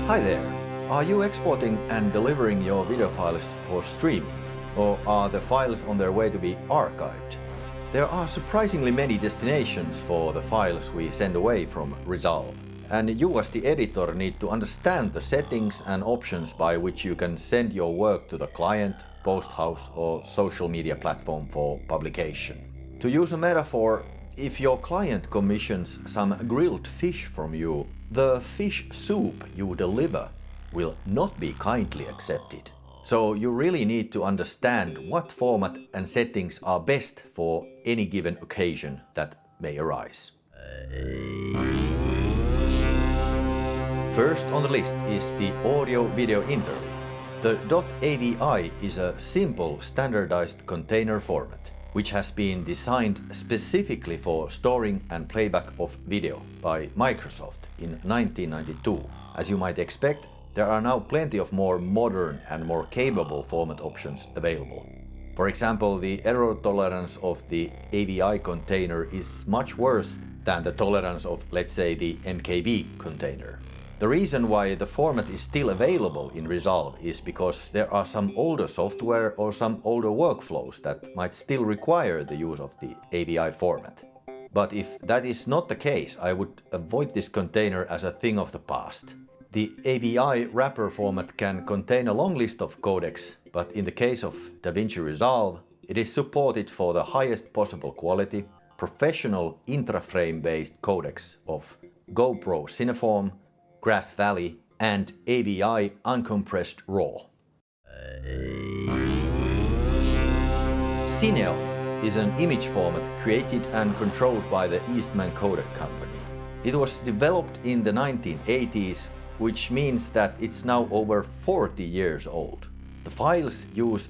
Hi there! Are you exporting and delivering your video files for streaming? Or are the files on their way to be archived? There are surprisingly many destinations for the files we send away from Resolve. And you as the editor need to understand the settings and options by which you can send your work to the client, post house or social media platform for publication. To use a metaphor, if your client commissions some grilled fish from you, the fish soup you deliver will not be kindly accepted. So you really need to understand what format and settings are best for any given occasion that may arise. First on the list is the audio-video interleave. The .avi is a simple standardized container format, which has been designed specifically for storing and playback of video by Microsoft in 1992. As you might expect, there are now plenty of more modern and more capable format options available. For example, the error tolerance of the AVI container is much worse than the tolerance of, let's say, the MKV container. The reason why the format is still available in Resolve is because there are some older software or some older workflows that might still require the use of the AVI format. But if that is not the case, I would avoid this container as a thing of the past. The AVI wrapper format can contain a long list of codecs, but in the case of DaVinci Resolve, it is supported for the highest possible quality, professional intraframe-based codecs of GoPro Cineform, Grass Valley and AVI uncompressed RAW. Cineon is an image format created and controlled by the Eastman Codec Company. It was developed in the 1980s, which means that it's now over 40 years old. The files use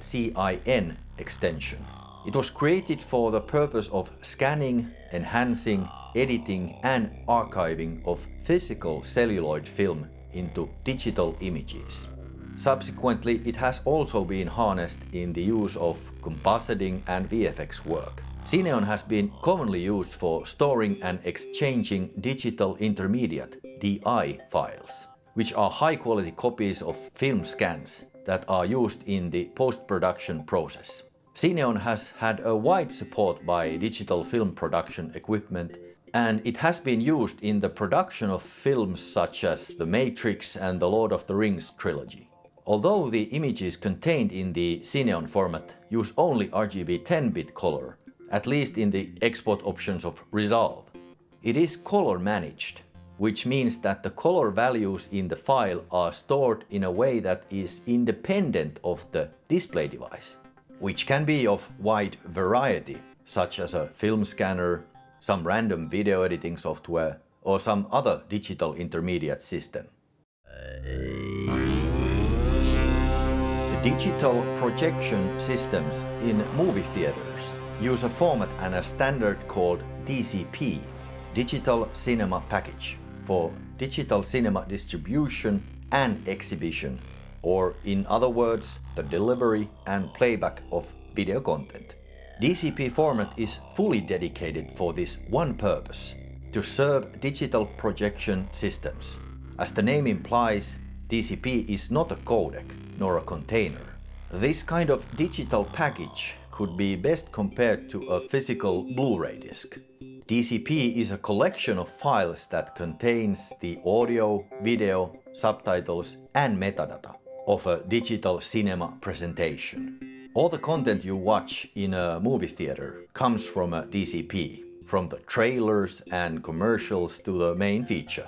.cin extension. It was created for the purpose of scanning, enhancing, editing and archiving of physical celluloid film into digital images. Subsequently, it has also been harnessed in the use of compositing and VFX work. Cineon has been commonly used for storing and exchanging digital intermediate DI files, which are high-quality copies of film scans that are used in the post-production process. Cineon has had a wide support by digital film production equipment, and it has been used in the production of films such as The Matrix and the Lord of the Rings trilogy. Although the images contained in the Cineon format use only RGB 10-bit color, at least in the export options of Resolve, it is color managed, which means that the color values in the file are stored in a way that is independent of the display device, which can be of wide variety, such as a film scanner, some random video editing software, or some other digital intermediate system. The digital projection systems in movie theaters use a format and a standard called DCP, Digital Cinema Package, for digital cinema distribution and exhibition, or in other words, the delivery and playback of video content. DCP format is fully dedicated for this one purpose, to serve digital projection systems. As the name implies, DCP is not a codec nor a container. This kind of digital package could be best compared to a physical Blu-ray disc. DCP is a collection of files that contains the audio, video, subtitles and metadata of a digital cinema presentation. All the content you watch in a movie theater comes from a DCP, from the trailers and commercials to the main feature.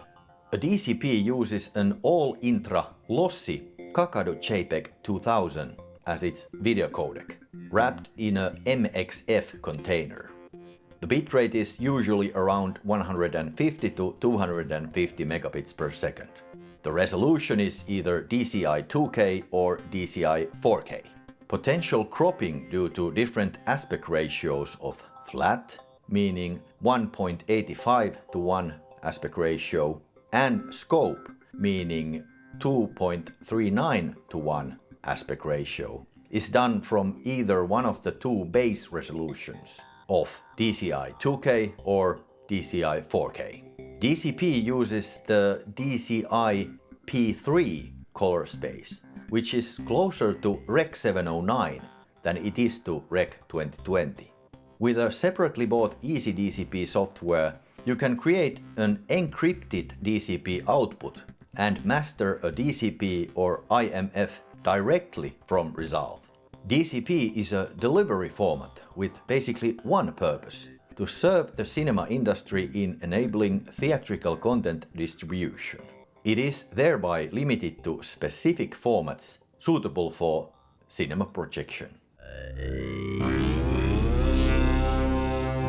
A DCP uses an all-intra lossy Kakado JPEG 2000 as its video codec, wrapped in a MXF container. The bitrate is usually around 150 to 250 megabits per second. The resolution is either DCI 2K or DCI 4K. Potential cropping due to different aspect ratios of flat, meaning 1.85 to 1 aspect ratio, and scope, meaning 2.39 to 1 aspect ratio, is done from either one of the two base resolutions of DCI 2K or DCI 4K. DCP uses the DCI P3 color space, which is closer to Rec 709 than it is to Rec 2020. With a separately bought EasyDCP software, you can create an encrypted DCP output and master a DCP or IMF directly from Resolve. DCP is a delivery format with basically one purpose: to serve the cinema industry in enabling theatrical content distribution. It is thereby limited to specific formats suitable for cinema projection.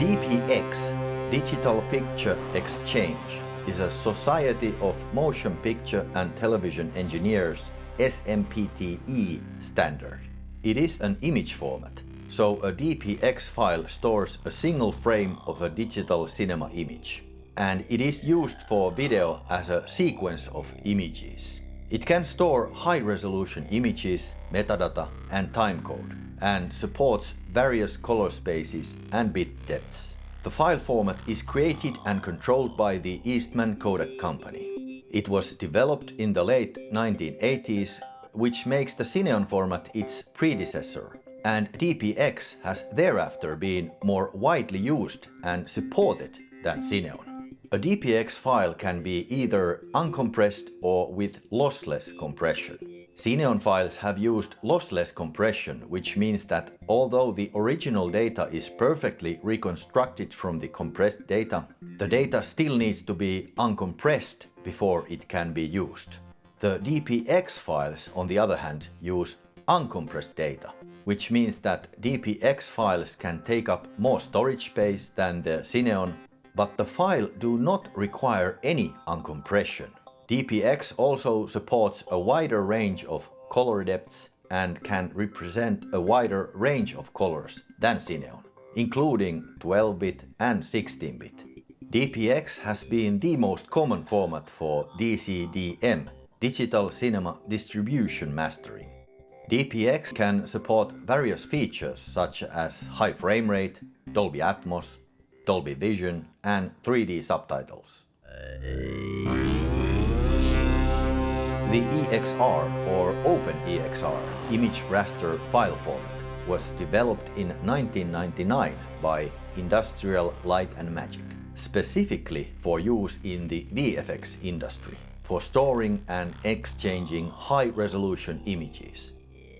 DPX, Digital Picture Exchange, is a Society of Motion Picture and Television Engineers SMPTE standard. It is an image format, so a DPX file stores a single frame of a digital cinema image, and it is used for video as a sequence of images. It can store high-resolution images, metadata, and timecode, and supports various color spaces and bit depths. The file format is created and controlled by the Eastman Kodak Company. It was developed in the late 1980s, which makes the Cineon format its predecessor, and DPX has thereafter been more widely used and supported than Cineon. A DPX file can be either uncompressed or with lossless compression. Cineon files have used lossless compression, which means that although the original data is perfectly reconstructed from the compressed data, the data still needs to be uncompressed before it can be used. The DPX files, on the other hand, use uncompressed data, which means that DPX files can take up more storage space than the Cineon, but the file do not require any uncompression. DPX also supports a wider range of color depths and can represent a wider range of colors than Cineon, including 12-bit and 16-bit. DPX has been the most common format for DCDM, Digital Cinema Distribution Mastering. DPX can support various features such as high frame rate, Dolby Atmos, Dolby Vision, and 3D subtitles. The EXR, or openEXR, image raster file format, was developed in 1999 by Industrial Light and Magic, specifically for use in the VFX industry, for storing and exchanging high-resolution images.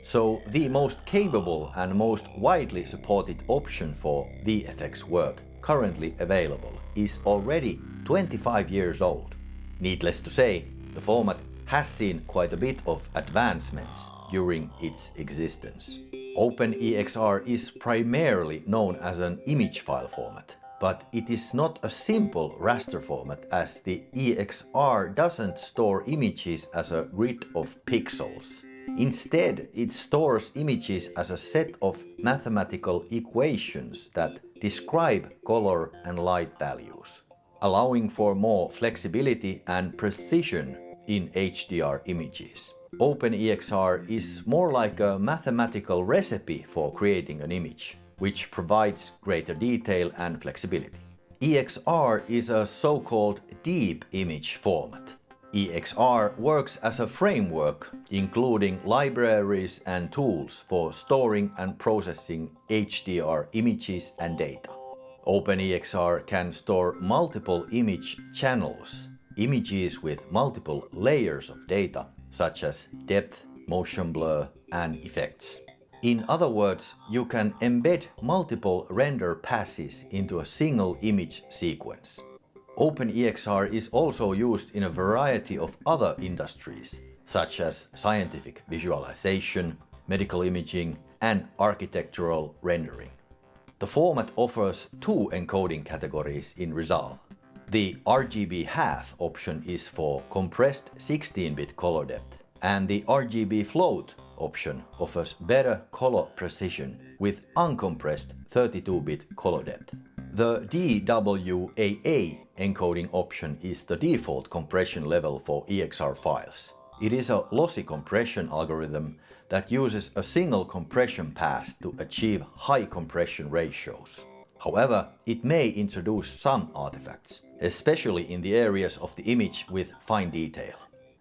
So the most capable and most widely supported option for VFX work currently available is already 25 years old. Needless to say, the format has seen quite a bit of advancements during its existence. openEXR is primarily known as an image file format, but it is not a simple raster format, as the EXR doesn't store images as a grid of pixels. Instead, it stores images as a set of mathematical equations that describe color and light values, allowing for more flexibility and precision in HDR images. openEXR is more like a mathematical recipe for creating an image, which provides greater detail and flexibility. EXR is a so-called deep image format. EXR works as a framework, including libraries and tools for storing and processing HDR images and data. openEXR can store multiple image channels, images with multiple layers of data, such as depth, motion blur, and effects. In other words, you can embed multiple render passes into a single image sequence. openEXR is also used in a variety of other industries, such as scientific visualization, medical imaging, and architectural rendering. The format offers two encoding categories in Resolve. The RGB half option is for compressed 16-bit color depth, and the RGB float option offers better color precision with uncompressed 32-bit color depth. The DWAA encoding option is the default compression level for EXR files. It is a lossy compression algorithm that uses a single compression pass to achieve high compression ratios. However, it may introduce some artifacts, especially in the areas of the image with fine detail.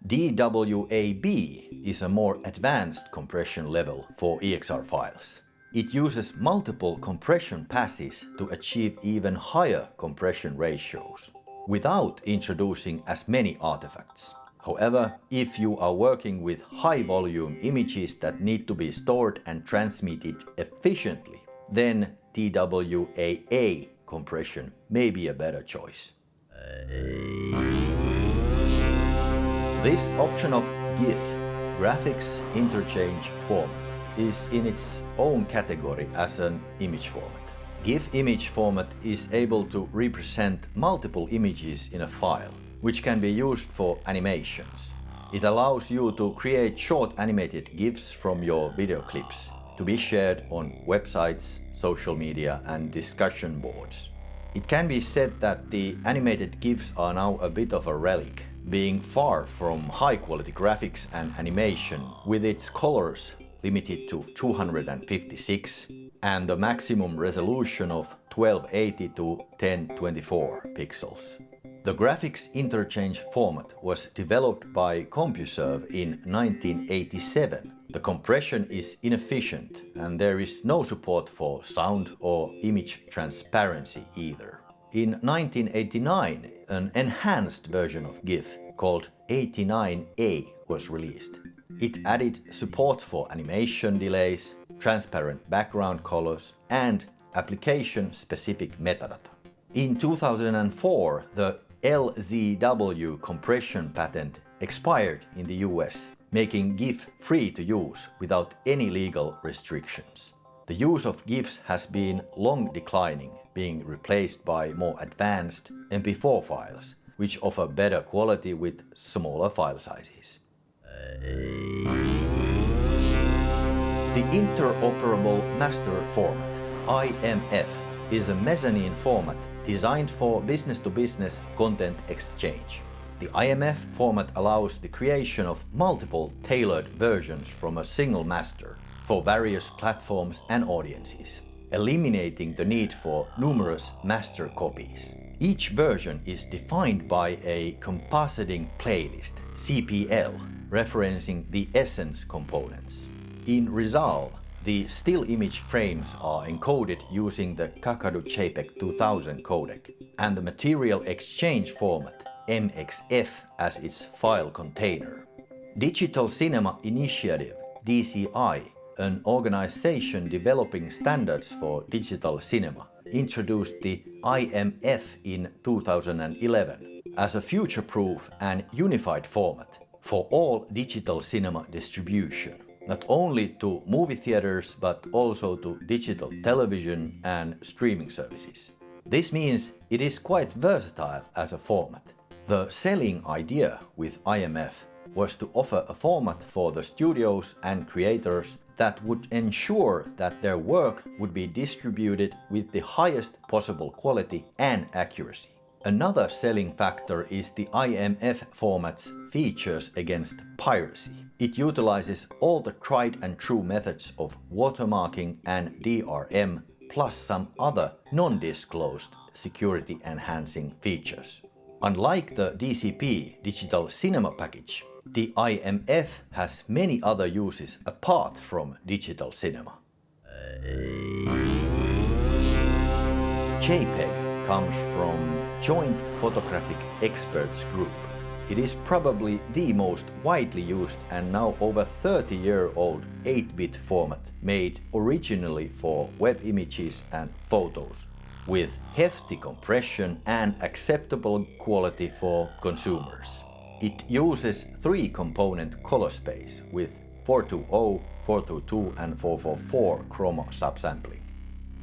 DWAB is a more advanced compression level for EXR files. It uses multiple compression passes to achieve even higher compression ratios, without introducing as many artifacts. However, if you are working with high-volume images that need to be stored and transmitted efficiently, then DWAA compression may be a better choice. This option of GIF, Graphics Interchange Format, is in its own category as an image format. GIF image format is able to represent multiple images in a file, which can be used for animations. It allows you to create short animated GIFs from your video clips to be shared on websites, social media and discussion boards. It can be said that the animated GIFs are now a bit of a relic, being far from high-quality graphics and animation, with its colors limited to 256 and the maximum resolution of 1280 to 1024 pixels. The graphics interchange format was developed by CompuServe in 1987. The compression is inefficient and there is no support for sound or image transparency either. In 1989, an enhanced version of GIF called 89A was released. It added support for animation delays, transparent background colors, and application-specific metadata. In 2004, the LZW compression patent expired in the US, making GIF free to use without any legal restrictions. The use of GIFs has been long declining, being replaced by more advanced MP4 files, which offer better quality with smaller file sizes. The Interoperable Master Format, IMF, is a mezzanine format designed for business-to-business content exchange. The IMF format allows the creation of multiple tailored versions from a single master for various platforms and audiences, eliminating the need for numerous master copies. Each version is defined by a compositing playlist, CPL, referencing the essence components. In Resolve, the still image frames are encoded using the Kakadu JPEG 2000 codec and the material exchange format, MXF, as its file container. Digital Cinema Initiative, DCI, an organization developing standards for digital cinema, introduced the IMF in 2011 as a future-proof and unified format for all digital cinema distribution, not only to movie theaters but also to digital television and streaming services. This means it is quite versatile as a format. The selling idea with IMF was to offer a format for the studios and creators that would ensure that their work would be distributed with the highest possible quality and accuracy. Another selling factor is the IMF format's features against piracy. It utilizes all the tried and true methods of watermarking and DRM, plus some other non-disclosed security-enhancing features. Unlike the DCP Digital Cinema Package, the IMF has many other uses apart from digital cinema. JPEG comes from Joint Photographic Experts Group. It is probably the most widely used and now over 30-year-old 8-bit format made originally for web images and photos, with hefty compression and acceptable quality for consumers. It uses 3-component color space with 420, 422 and 444 chroma subsampling.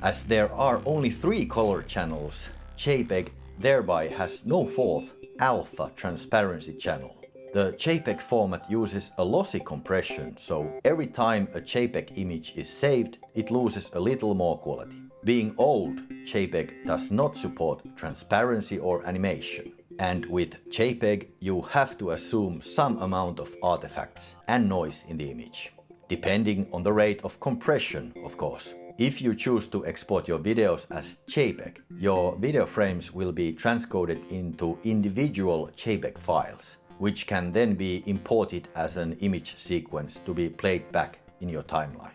As there are only 3 color channels, JPEG thereby has no 4th alpha transparency channel. The JPEG format uses a lossy compression, so every time a JPEG image is saved, it loses a little more quality. Being old, JPEG does not support transparency or animation. And with JPEG, you have to assume some amount of artifacts and noise in the image, depending on the rate of compression, of course. If you choose to export your videos as JPEG, your video frames will be transcoded into individual JPEG files, which can then be imported as an image sequence to be played back in your timeline.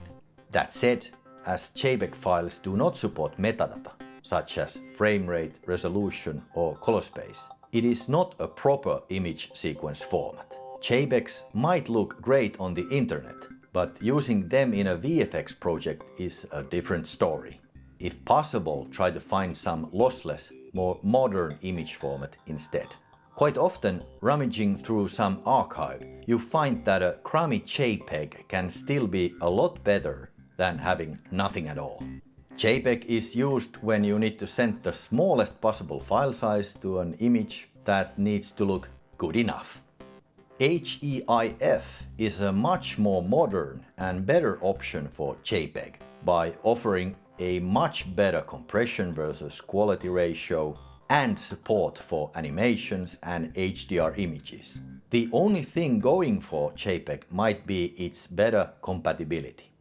That said, as JPEG files do not support metadata, such as frame rate, resolution or color space, it is not a proper image sequence format. JPEGs might look great on the internet, but using them in a VFX project is a different story. If possible, try to find some lossless, more modern image format instead. Quite often, rummaging through some archive, you find that a crummy JPEG can still be a lot better than having nothing at all. JPEG is used when you need to send the smallest possible file size to an image that needs to look good enough. HEIF is a much more modern and better option for JPEG by offering a much better compression versus quality ratio and support for animations and HDR images. The only thing going for JPEG might be its better compatibility.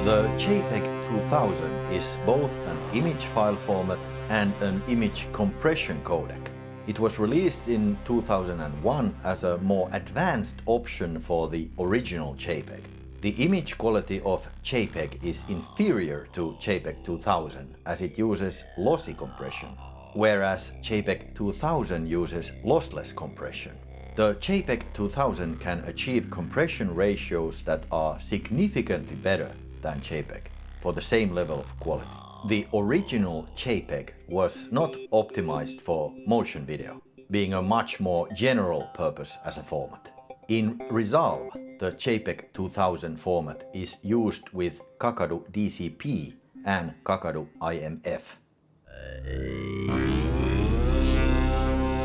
The JPEG 2000 is both an image file format and an image compression codec. It was released in 2001 as a more advanced option for the original JPEG. The image quality of JPEG is inferior to JPEG 2000 as it uses lossy compression, whereas JPEG 2000 uses lossless compression. The JPEG 2000 can achieve compression ratios that are significantly better than JPEG for the same level of quality. The original JPEG was not optimized for motion video, being a much more general purpose as a format. In Resolve, the JPEG 2000 format is used with Kakadu DCP and Kakadu IMF.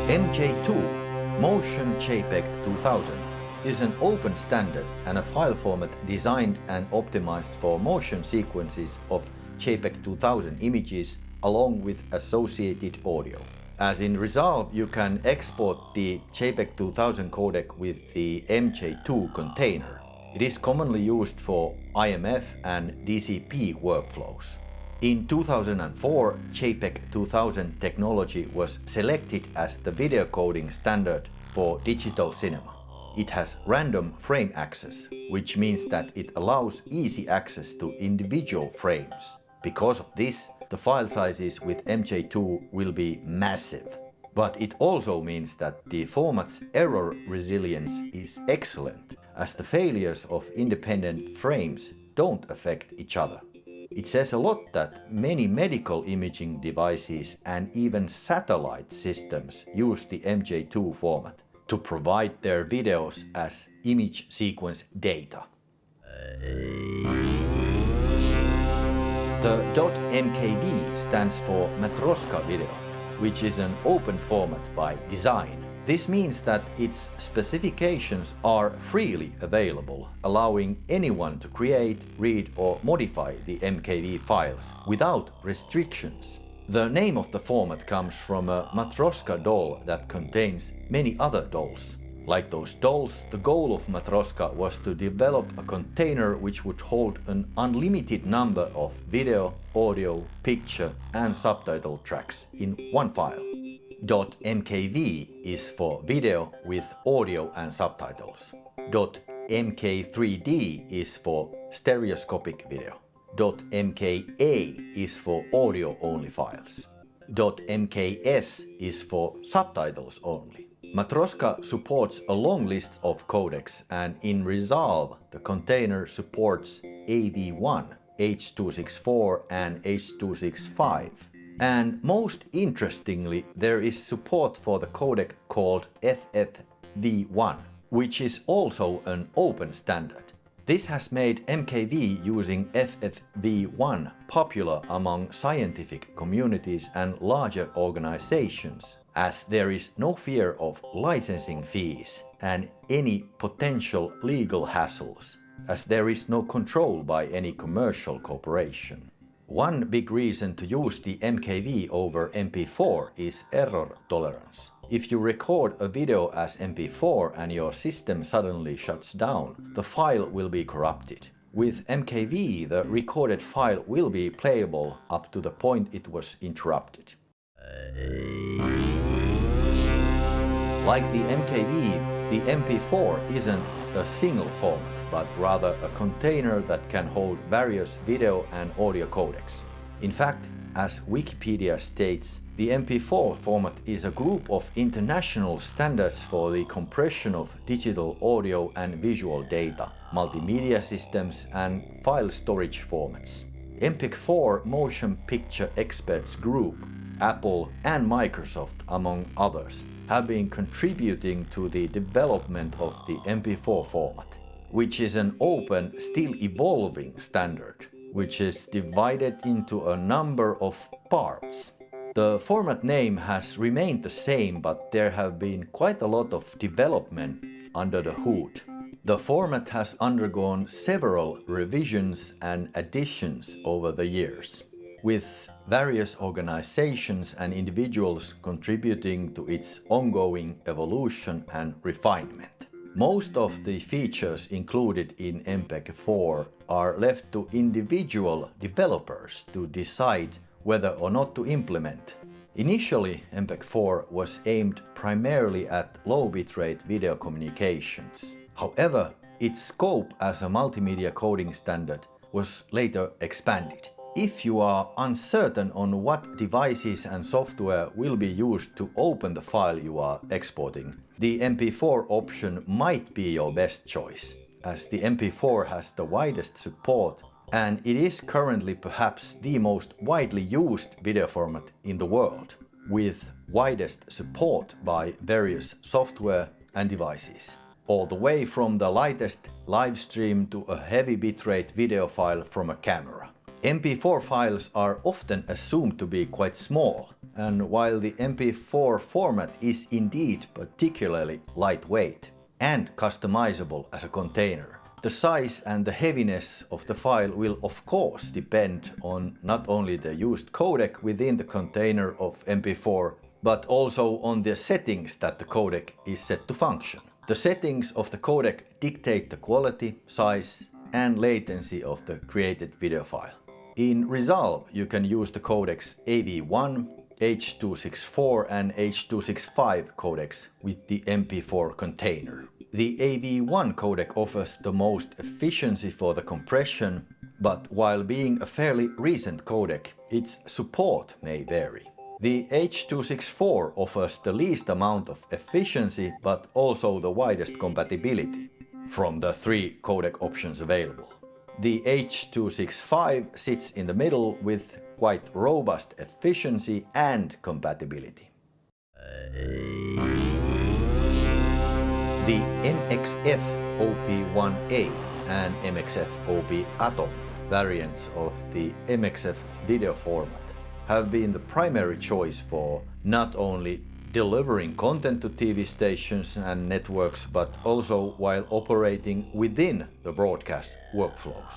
MJ2 Motion JPEG 2000 is an open standard and a file format designed and optimized for motion sequences of JPEG 2000 images along with associated audio. As in Resolve, you can export the JPEG 2000 codec with the MJ2 container. It is commonly used for IMF and DCP workflows. In 2004, JPEG 2000 technology was selected as the video coding standard for digital cinema. It has random frame access, which means that it allows easy access to individual frames. Because of this, the file sizes with MJ2 will be massive. But it also means that the format's error resilience is excellent, as the failures of independent frames don't affect each other. It says a lot that many medical imaging devices and even satellite systems use the MJ2 format to provide their videos as image sequence data. The .mkv stands for Matroska video, which is an open format by design. This means that its specifications are freely available, allowing anyone to create, read or modify the MKV files without restrictions. The name of the format comes from a Matroska doll that contains many other dolls. Like those dolls, the goal of Matroska was to develop a container which would hold an unlimited number of video, audio, picture and subtitle tracks in one file. .mkv is for video with audio and subtitles. .mk3d is for stereoscopic video. .mka is for audio-only files. .mks is for subtitles only. Matroska supports a long list of codecs, and in Resolve the container supports AV1, H.264 and H.265. And most interestingly, there is support for the codec called FFV1, which is also an open standard. This has made MKV using FFV1 popular among scientific communities and larger organizations, as there is no fear of licensing fees and any potential legal hassles, as there is no control by any commercial corporation. One big reason to use the MKV over MP4 is error tolerance. If you record a video as MP4 and your system suddenly shuts down, the file will be corrupted. With MKV, the recorded file will be playable up to the point it was interrupted. Like the MKV, the MP4 isn't a single format, but rather a container that can hold various video and audio codecs. In fact, as Wikipedia states, the MP4 format is a group of international standards for the compression of digital audio and visual data, multimedia systems, and file storage formats. MPEG-4 Motion Picture Experts Group, Apple and Microsoft, among others, have been contributing to the development of the MP4 format, which is an open, still evolving standard, which is divided into a number of parts. The format name has remained the same, but there have been quite a lot of development under the hood. The format has undergone several revisions and additions over the years, with various organizations and individuals contributing to its ongoing evolution and refinement. Most of the features included in MPEG-4 are left to individual developers to decide whether or not to implement. Initially, MPEG-4 was aimed primarily at low bitrate video communications. However, its scope as a multimedia coding standard was later expanded. If you are uncertain on what devices and software will be used to open the file you are exporting, the MP4 option might be your best choice, as the MP4 has the widest support and it is currently perhaps the most widely used video format in the world, with widest support by various software and devices, all the way from the lightest live stream to a heavy bitrate video file from a camera. MP4 files are often assumed to be quite small, and while the MP4 format is indeed particularly lightweight and customizable as a container, the size and the heaviness of the file will of course depend on not only the used codec within the container of MP4, but also on the settings that the codec is set to function. The settings of the codec dictate the quality, size, and latency of the created video file. In Resolve, you can use the codecs AV1, H.264 and H.265 codecs with the MP4 container. The AV1 codec offers the most efficiency for the compression, but while being a fairly recent codec, its support may vary. The H.264 offers the least amount of efficiency, but also the widest compatibility from the three codec options available. The H.265 sits in the middle with quite robust efficiency and compatibility. The MXF OP1A and MXF OP Atom variants of the MXF video format have been the primary choice for not only delivering content to TV stations and networks, but also while operating within the broadcast workflows.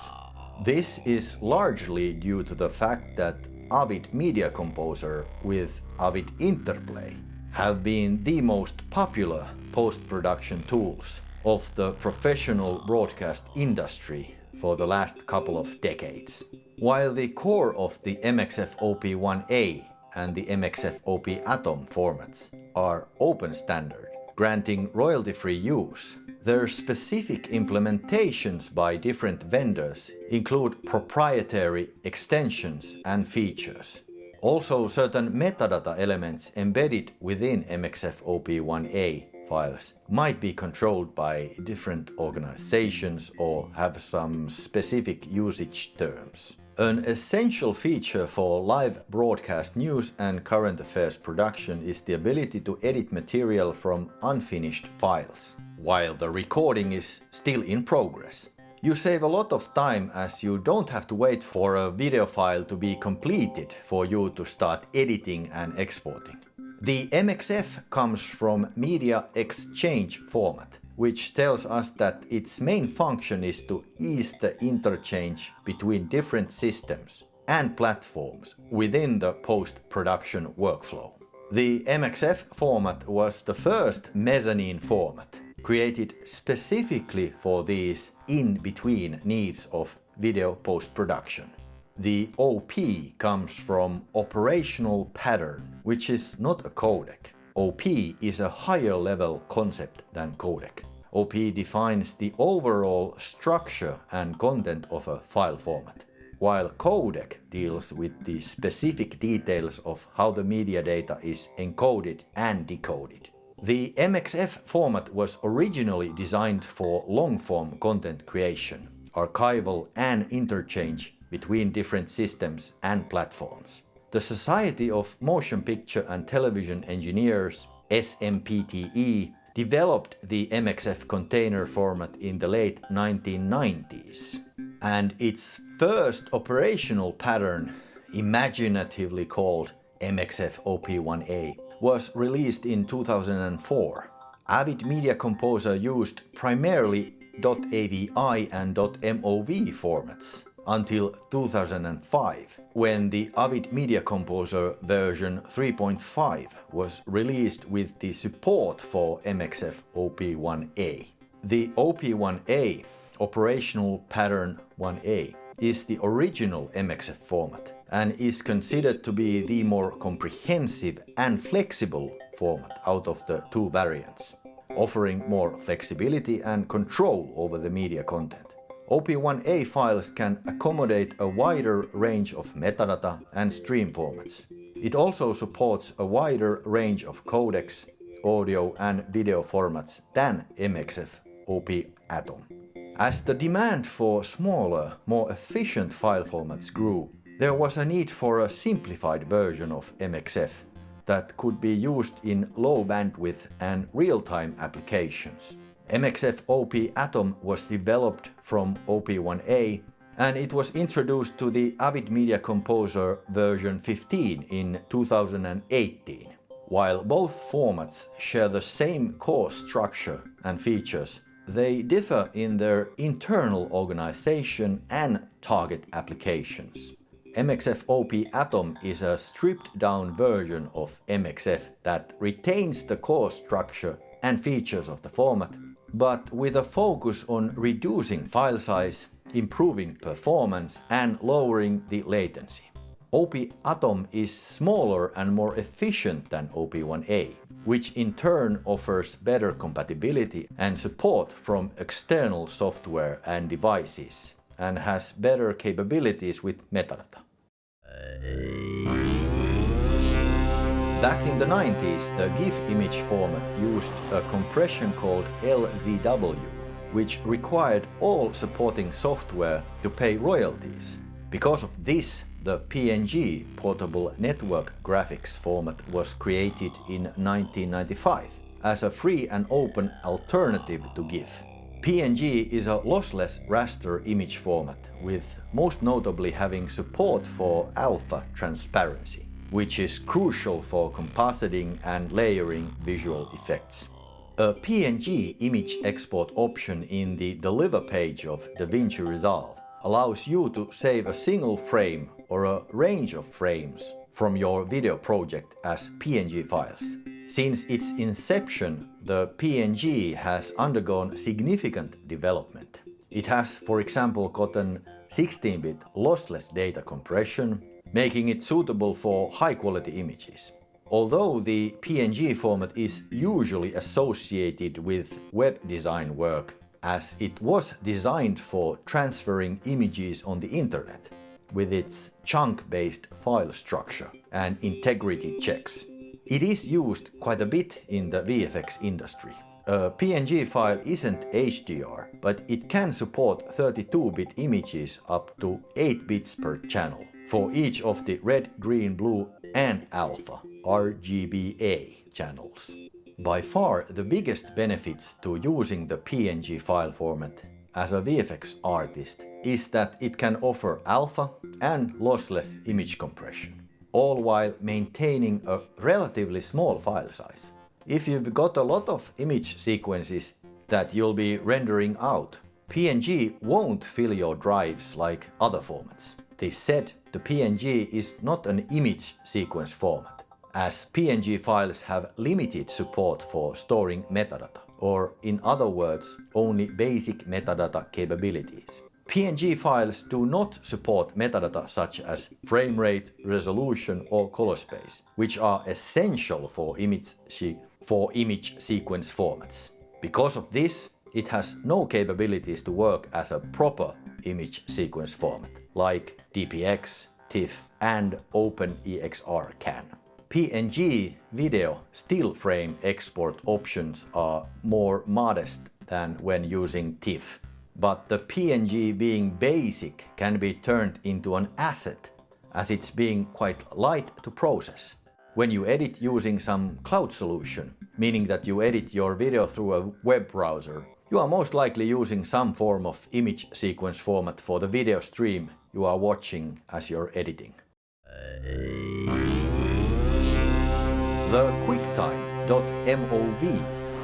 This is largely due to the fact that Avid Media Composer with Avid Interplay have been the most popular post-production tools of the professional broadcast industry for the last couple of decades. While the core of the MXF OP1A and the MXF OP Atom formats are open standard, granting royalty-free use, their specific implementations by different vendors include proprietary extensions and features. Also, certain metadata elements embedded within MXF OP1A files might be controlled by different organizations or have some specific usage terms. An essential feature for live broadcast news and current affairs production is the ability to edit material from unfinished files, while the recording is still in progress. You save a lot of time as you don't have to wait for a video file to be completed for you to start editing and exporting. The MXF comes from Media Exchange format, which tells us that its main function is to ease the interchange between different systems and platforms within the post-production workflow. The MXF format was the first mezzanine format, created specifically for these in-between needs of video post-production. The OP comes from operational pattern, which is not a codec. OP is a higher level concept than codec. OP defines the overall structure and content of a file format, while codec deals with the specific details of how the media data is encoded and decoded. The MXF format was originally designed for long-form content creation, archival and interchange between different systems and platforms. The Society of Motion Picture and Television Engineers, SMPTE, developed the MXF container format in the late 1990s. And its first operational pattern, imaginatively called MXF OP1A, was released in 2004. Avid Media Composer used primarily .avi and .mov formats until 2005, when the Avid Media Composer version 3.5 was released with the support for MXF OP1A. The OP1A, operational pattern 1A, is the original MXF format and is considered to be the more comprehensive and flexible format out of the two variants, offering more flexibility and control over the media content. OP1A files can accommodate a wider range of metadata and stream formats. It also supports a wider range of codecs, audio and video formats than MXF OP Atom. As the demand for smaller, more efficient file formats grew, there was a need for a simplified version of MXF that could be used in low bandwidth and real-time applications. MXF OP Atom was developed from OP1A, and it was introduced to the Avid Media Composer version 15 in 2018. While both formats share the same core structure and features, they differ in their internal organization and target applications. MXF OP Atom is a stripped-down version of MXF that retains the core structure and features of the format, but with a focus on reducing file size, improving performance, and lowering the latency. OP Atom is smaller and more efficient than OP1A, which in turn offers better compatibility and support from external software and devices, and has better capabilities with metadata. Back in the 90s, the GIF image format used a compression called LZW, which required all supporting software to pay royalties. Because of this, the PNG portable network graphics format was created in 1995 as a free and open alternative to GIF. PNG is a lossless raster image format, with most notably having support for alpha transparency, which is crucial for compositing and layering visual effects. A PNG image export option in the Deliver page of DaVinci Resolve allows you to save a single frame or a range of frames from your video project as PNG files. Since its inception, the PNG has undergone significant development. It has, for example, gotten 16-bit lossless data compression, making it suitable for high-quality images. Although the PNG format is usually associated with web design work, as it was designed for transferring images on the internet, with its chunk-based file structure and integrity checks. It is used quite a bit in the VFX industry. A PNG file isn't HDR, but it can support 32-bit images up to 8 bits per channel for each of the red, green, blue and alpha RGBA channels. By far the biggest benefits to using the PNG file format as a VFX artist is that it can offer alpha and lossless image compression, all while maintaining a relatively small file size. If you've got a lot of image sequences that you'll be rendering out, PNG won't fill your drives like other formats. This said, the PNG is not an image sequence format, as PNG files have limited support for storing metadata, or in other words, only basic metadata capabilities. PNG files do not support metadata such as frame rate, resolution or color space, which are essential for image sequence formats. Because of this, it has no capabilities to work as a proper image sequence format, like DPX, TIFF and openEXR can. PNG video still frame export options are more modest than when using TIFF, but the PNG being basic can be turned into an asset, as it's being quite light to process. When you edit using some cloud solution, meaning that you edit your video through a web browser, you are most likely using some form of image sequence format for the video stream you are watching as you're editing. The Quicktime.mov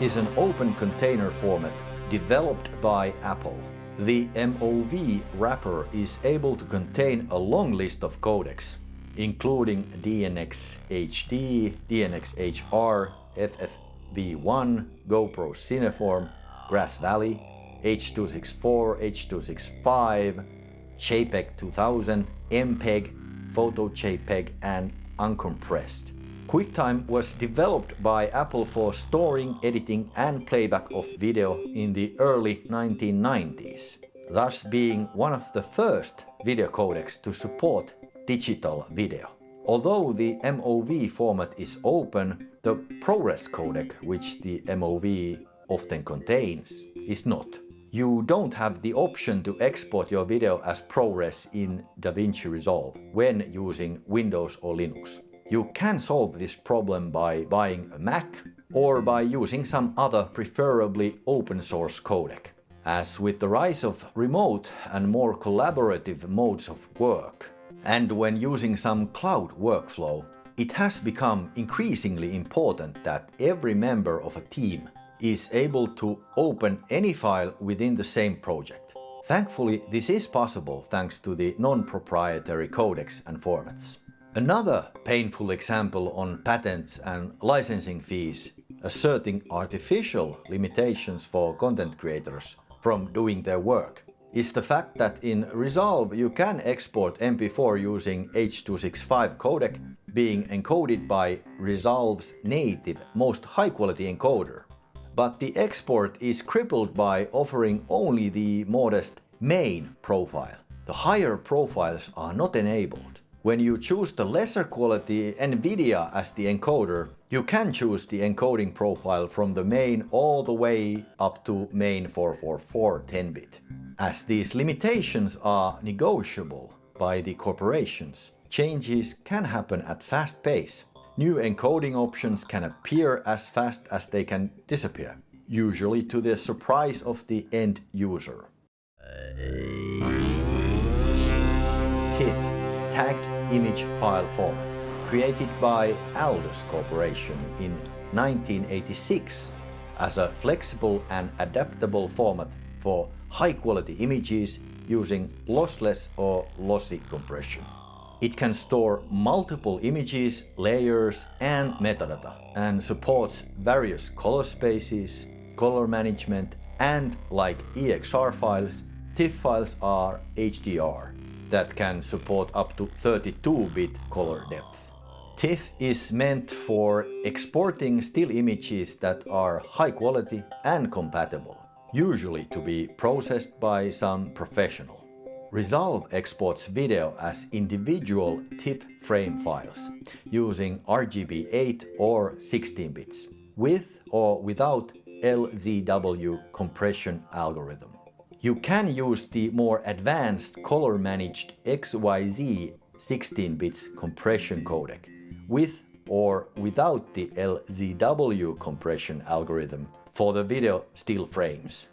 is an open container format developed by Apple. The MOV wrapper is able to contain a long list of codecs, including DNX HD, DNX HR, FFV1, GoPro Cineform, Grass Valley, H.264, H.265, JPEG 2000, MPEG, Photo JPEG and uncompressed. Quicktime was developed by Apple for storing, editing and playback of video in the early 1990s, thus being one of the first video codecs to support digital video. Although the MOV format is open, the ProRes codec, which the MOV often contains, is not. You don't have the option to export your video as ProRes in DaVinci Resolve when using Windows or Linux. You can solve this problem by buying a Mac or by using some other preferably open source codec. As with the rise of remote and more collaborative modes of work, and when using some cloud workflow, it has become increasingly important that every member of a team is able to open any file within the same project. Thankfully, this is possible thanks to the non-proprietary codecs and formats. Another painful example on patents and licensing fees, asserting artificial limitations for content creators from doing their work, is the fact that in Resolve you can export MP4 using H.265 codec being encoded by Resolve's native, most high-quality encoder. But the export is crippled by offering only the modest main profile. The higher profiles are not enabled. When you choose the lesser quality NVIDIA as the encoder, you can choose the encoding profile from the main all the way up to main 444 10-bit. As these limitations are negotiable by the corporations, changes can happen at fast pace. New encoding options can appear as fast as they can disappear, usually to the surprise of the end user. TIFF, Tagged Image File Format, created by Aldus Corporation in 1986 as a flexible and adaptable format for high-quality images using lossless or lossy compression. It can store multiple images, layers and metadata, and supports various color spaces, color management, and like EXR files, TIFF files are HDR that can support up to 32-bit color depth. TIFF is meant for exporting still images that are high quality and compatible, usually to be processed by some professional. Resolve exports video as individual TIFF frame files using RGB 8 or 16 bits, with or without LZW compression algorithm. You can use the more advanced color-managed XYZ 16 bits compression codec, with or without the LZW compression algorithm for the video still frames.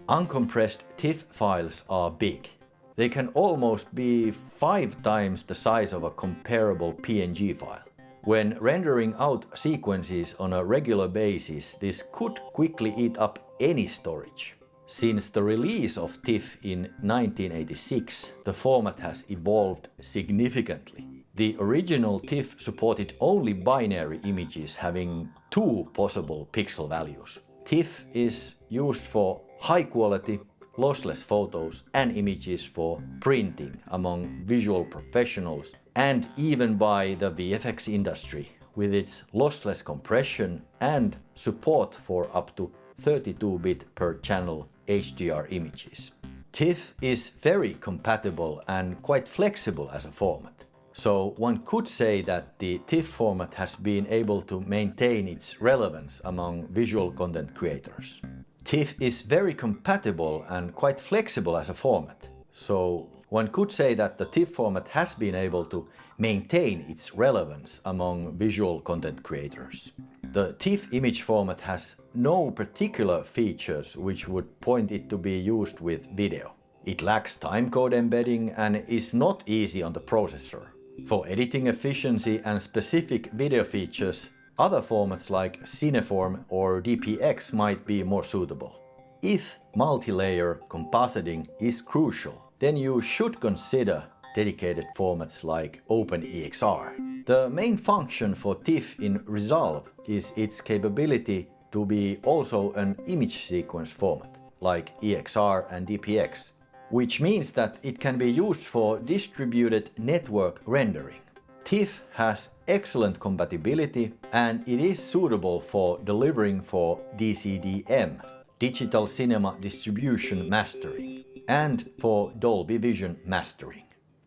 Uncompressed TIFF files are big. They can almost be 5 times the size of a comparable PNG file. When rendering out sequences on a regular basis, this could quickly eat up any storage. Since the release of TIFF in 1986, the format has evolved significantly. The original TIFF supported only binary images having 2 possible pixel values. TIFF is used for high quality, lossless photos and images for printing among visual professionals and even by the VFX industry with its lossless compression and support for up to 32-bit per channel HDR images. TIFF is very compatible and quite flexible as a format. So one could say that the TIFF format has been able to maintain its relevance among visual content creators. TIFF is very compatible and quite flexible as a format. So one could say that the TIFF format has been able to maintain its relevance among visual content creators. The TIFF image format has no particular features which would point it to be used with video. It lacks timecode embedding and is not easy on the processor. For editing efficiency and specific video features, other formats like Cineform or DPX might be more suitable. If multi-layer compositing is crucial, then you should consider dedicated formats like openEXR. The main function for TIFF in Resolve is its capability to be also an image sequence format, like EXR and DPX, which means that it can be used for distributed network rendering. TIFF has excellent compatibility and it is suitable for delivering for DCDM, Digital Cinema Distribution Mastering, and for Dolby Vision mastering.